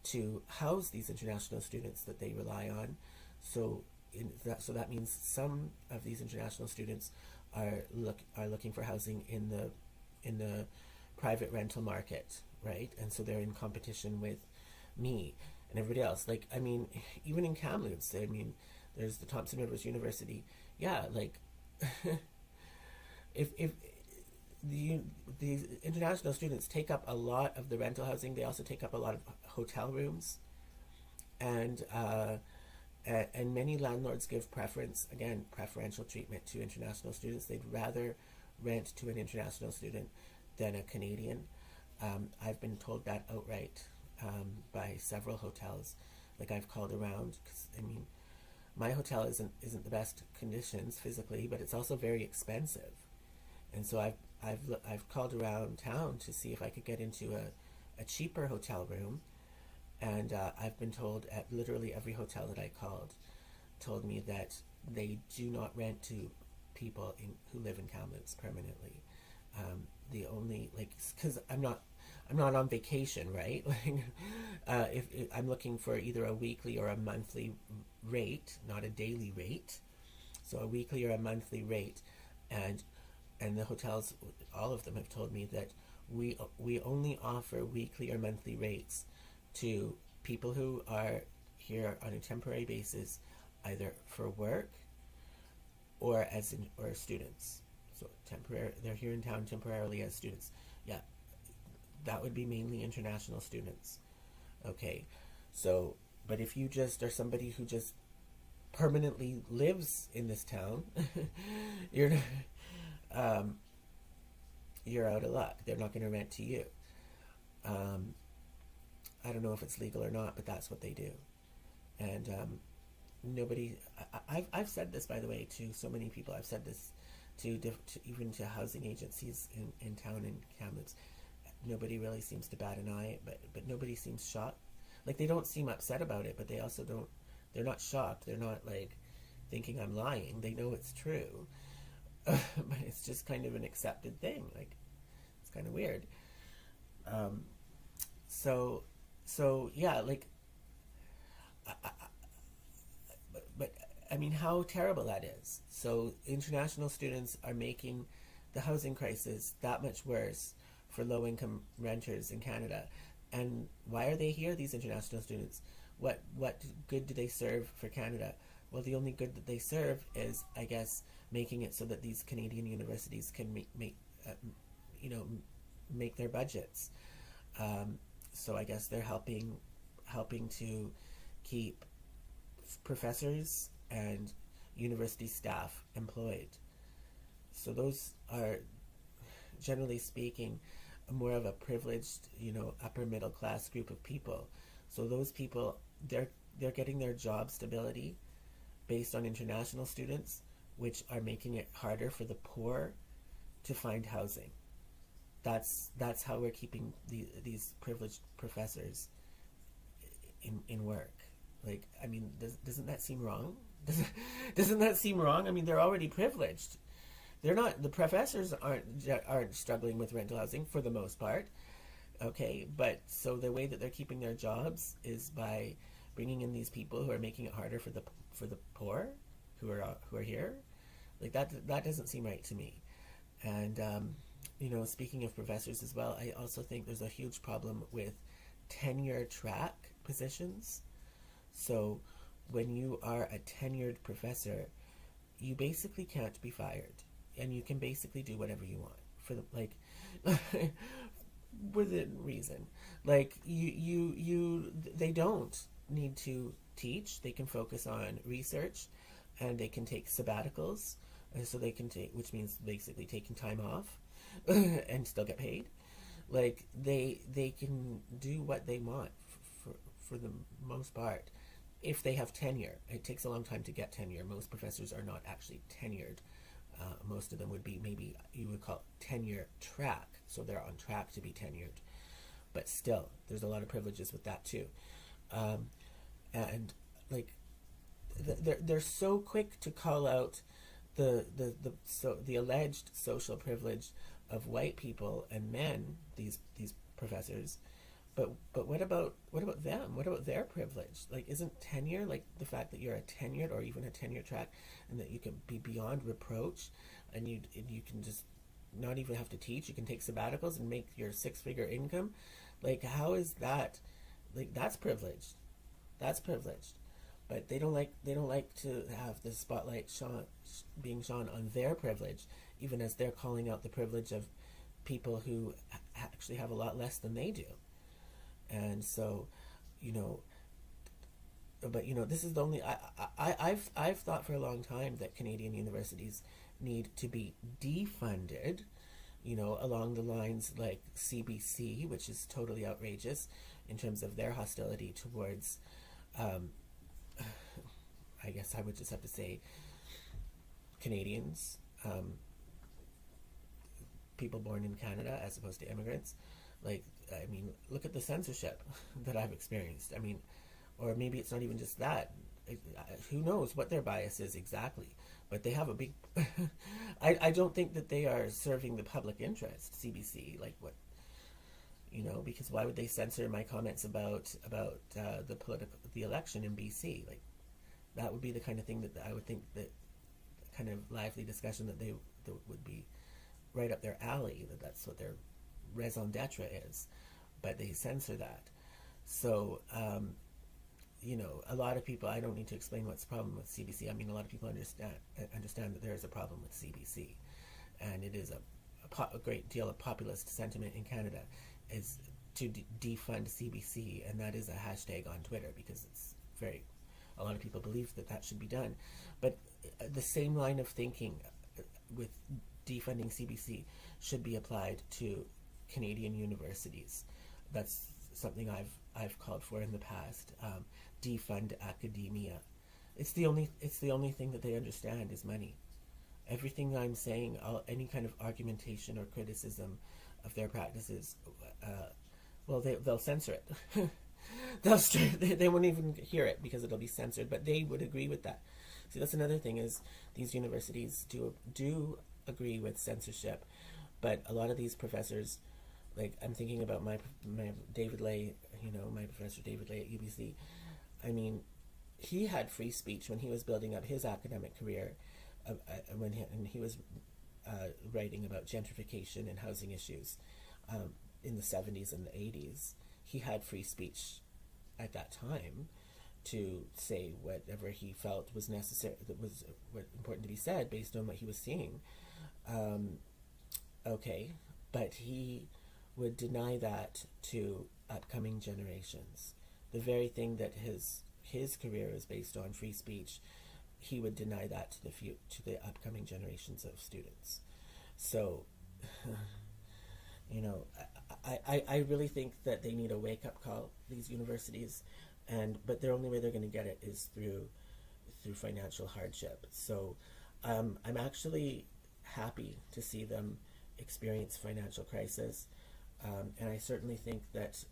A: to house these international students that they rely on. So that means some of these international students are looking for housing in the private rental market, right? And so they're in competition with me and everybody else. Like, I mean, even in Kamloops, I mean, there's the Thompson Rivers University. Yeah, like, if the international students take up a lot of the rental housing, they also take up a lot of hotel rooms, and many landlords give preferential treatment to international students. They'd rather rent to an international student than a Canadian. I've been told that outright by several hotels. Like, I've called around, because I mean, my hotel isn't the best conditions physically, but it's also very expensive, and so I've called around town to see if I could get into a cheaper hotel room, and I've been told at literally every hotel that I called told me that they do not rent to people who live in Kamloops permanently. The only, like, because I'm not on vacation, right? Like, if I'm looking for either a weekly or a monthly rate, not a daily rate, so a weekly or a monthly rate, and the hotels, all of them have told me that we only offer weekly or monthly rates to people who are here on a temporary basis, either for work or or students. So they're here in town temporarily as students. Yeah, that would be mainly international students. Okay, so, but if you just are somebody who just permanently lives in this town, you're out of luck. They're not going to rent to you. I don't know if it's legal or not, but that's what they do. And I've said this, by the way, to so many people. I've said this to even to housing agencies in town in Kamloops. Nobody really seems to bat an eye, but nobody seems shocked. Like, they don't seem upset about it, but they also don't. They're not shocked. They're not like thinking I'm lying. They know it's true, but it's just kind of an accepted thing. Like, it's kind of weird. So yeah, like, but I mean, how terrible that is. So international students are making the housing crisis that much worse for low-income renters in Canada. And why are they here, these international students? What good do they serve for Canada? Well, the only good that they serve is, I guess, making it so that these Canadian universities can make their budgets. So I guess they're helping to keep professors and university staff employed. So those are, generally speaking, more of a privileged, upper middle class group of people. So those people, they're getting their job stability based on international students, which are making it harder for the poor to find housing. That's how we're keeping these privileged professors in work. Like, I mean, doesn't that seem wrong? Doesn't that seem wrong? I mean, they're already privileged. They're not. The professors aren't struggling with rental housing for the most part. Okay, but so the way that they're keeping their jobs is by bringing in these people who are making it harder for the poor who are here. Like, that doesn't seem right to me. And speaking of professors as well, I also think there's a huge problem with tenure track positions. So when you are a tenured professor, you basically can't be fired, and you can basically do whatever you want for the, like, within reason. Like, they don't need to teach. They can focus on research, and they can take sabbaticals so they can take, which means basically taking time off and still get paid. Like they can do what they want for the most part if they have tenure. It takes a long time to get tenure. Most professors are not actually tenured. Most of them would be, maybe you would call tenure track, so they're on track to be tenured. But still, there's a lot of privileges with that too. And like they're so quick to call out the alleged social privilege of white people and men, these professors. But what about them? What about their privilege? Like, isn't tenure, like the fact that you're a tenured or even a tenure track, and that you can be beyond reproach, and you can just not even have to teach, you can take sabbaticals and make your 6-figure income? Like, how is that? Like, that's privileged. That's privileged. But they don't like to have the spotlight being shone on their privilege, even as they're calling out the privilege of people who actually have a lot less than they do. And so, but this is the only, I've thought for a long time that Canadian universities need to be defunded, along the lines like CBC, which is totally outrageous in terms of their hostility towards, I guess I would just have to say, Canadians, people born in Canada as opposed to immigrants. Like, I mean, look at the censorship that I've experienced. I mean, or maybe it's not even just that. Who knows what their bias is exactly? But they have a big... I don't think that they are serving the public interest, CBC. Like, what... because why would they censor my comments about the election in BC? Like, that would be the kind of thing that I would think that kind of lively discussion that would be right up their alley. That's what their raison d'etre is, but they censor that. So, a lot of people, I don't need to explain what's the problem with CBC. I mean, a lot of people understand that there is a problem with CBC, and it is a great deal of populist sentiment in Canada is to defund CBC, and that is a hashtag on Twitter because a lot of people believe that should be done. But the same line of thinking with defunding CBC should be applied to Canadian universities. That's something I've called for in the past. Defund academia. It's the only thing that they understand is money. Everything I'm saying, any kind of argumentation or criticism of their practices, they'll censor it. They won't even hear it because it'll be censored. But they would agree with that. See, that's another thing is these universities do agree with censorship, but a lot of these professors, like I'm thinking about my David Lay, my professor David Lay at UBC. I mean, he had free speech when he was building up his academic career, when he was writing about gentrification and housing issues in the 70s and the 80s. He had free speech at that time to say whatever he felt was necessary, that was important to be said based on what he was seeing. Okay, but he would deny that to upcoming generations. The very thing that his career is based on, free speech, he would deny that to the upcoming generations of students. So, I really think that they need a wake-up call, these universities, but the only way they're going to get it is through financial hardship. So, I'm actually happy to see them experience financial crisis, and I certainly think that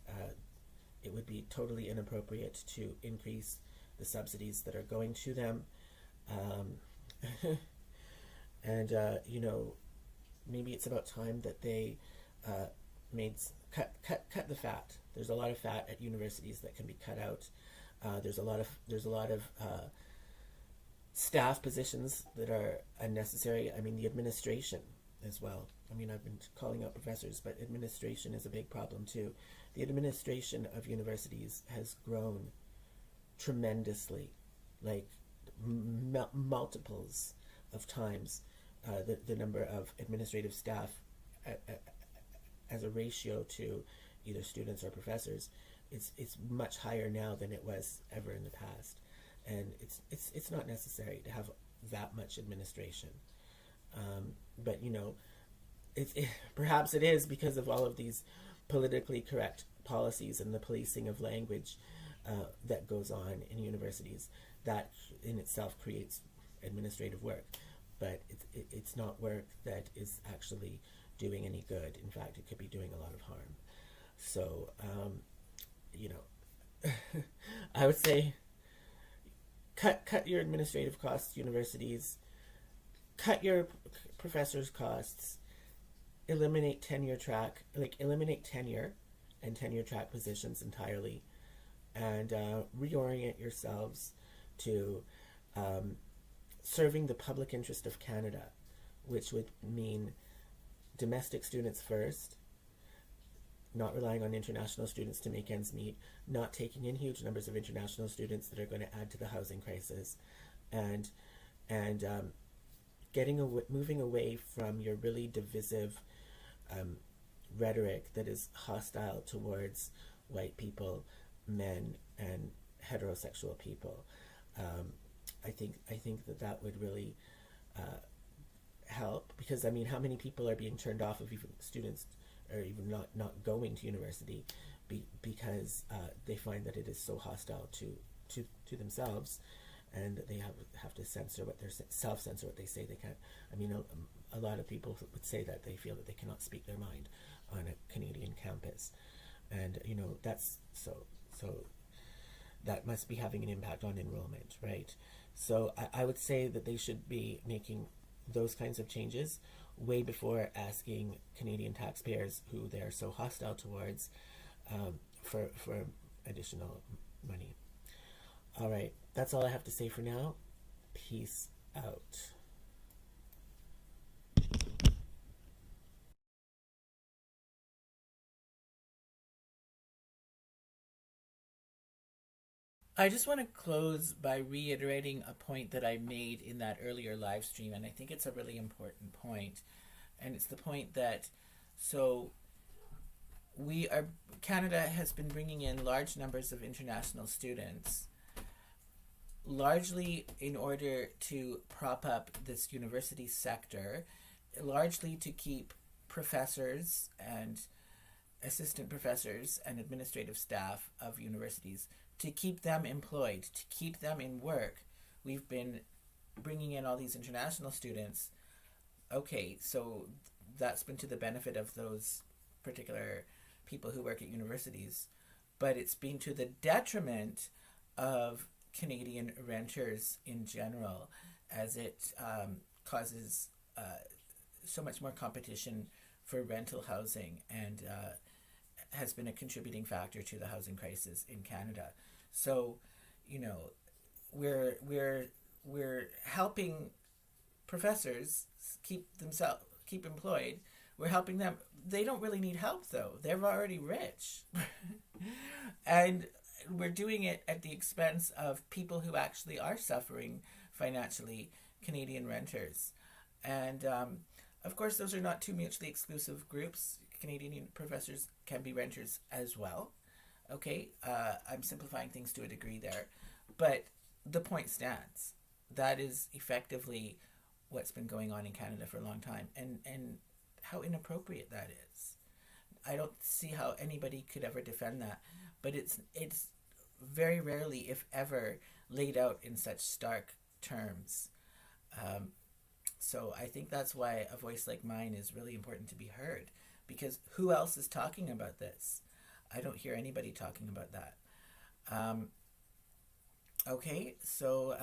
A: it would be totally inappropriate to increase the subsidies that are going to them, and maybe it's about time that they cut the fat. There's a lot of fat at universities that can be cut out. There's a lot of staff positions that are unnecessary. I mean, the administration as well. I mean, I've been calling out professors, but administration is a big problem too. The administration of universities has grown tremendously, like multiples of times the number of administrative staff as a ratio to either students or professors. It's much higher now than it was ever in the past, and it's not necessary to have that much administration. But perhaps it is because of all of these politically correct policies and the policing of language that goes on in universities that in itself creates administrative work. But it's not work that is actually doing any good. In fact, it could be doing a lot of harm. So, I would say cut your administrative costs, universities, cut your professors' costs, eliminate tenure and tenure track positions entirely, and reorient yourselves to serving the public interest of Canada, which would mean domestic students first, not relying on international students to make ends meet, not taking in huge numbers of international students that are going to add to the housing crisis, and moving away from your really divisive rhetoric that is hostile towards white people, men, and heterosexual people. I think that would really help, because how many people are being turned off of even students or even not going to university because they find that it is so hostile to themselves, and that they have to self-censor what they say. They can't. A lot of people would say that they feel that they cannot speak their mind on a Canadian campus, and that's so that must be having an impact on enrollment, right? So I would say that they should be making those kinds of changes way before asking Canadian taxpayers, who they're so hostile towards, for additional money. All right, that's all I have to say for now. Peace out. I just want to close by reiterating a point that I made in that earlier live stream, and I think it's a really important point. And it's the point that Canada has been bringing in large numbers of international students, largely in order to prop up this university sector, largely to keep professors and assistant professors and administrative staff of universities, to keep them employed, to keep them in work. We've been bringing in all these international students. Okay, so that's been to the benefit of those particular people who work at universities, but it's been to the detriment of Canadian renters in general, as it causes so much more competition for rental housing, and has been a contributing factor to the housing crisis in Canada. So, we're helping professors keep employed. We're helping them. They don't really need help, though. They're already rich. And we're doing it at the expense of people who actually are suffering financially, Canadian renters. And of course, those are not two mutually exclusive groups. Canadian professors can be renters as well. Okay, I'm simplifying things to a degree there. But the point stands. That is effectively what's been going on in Canada for a long time, and how inappropriate that is. I don't see how anybody could ever defend that, but it's very rarely, if ever, laid out in such stark terms. So I think that's why a voice like mine is really important to be heard, because who else is talking about this? I don't hear anybody talking about that. Okay, so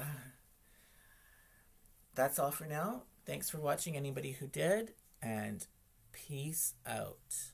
A: that's all for now. Thanks for watching, anybody who did, and peace out.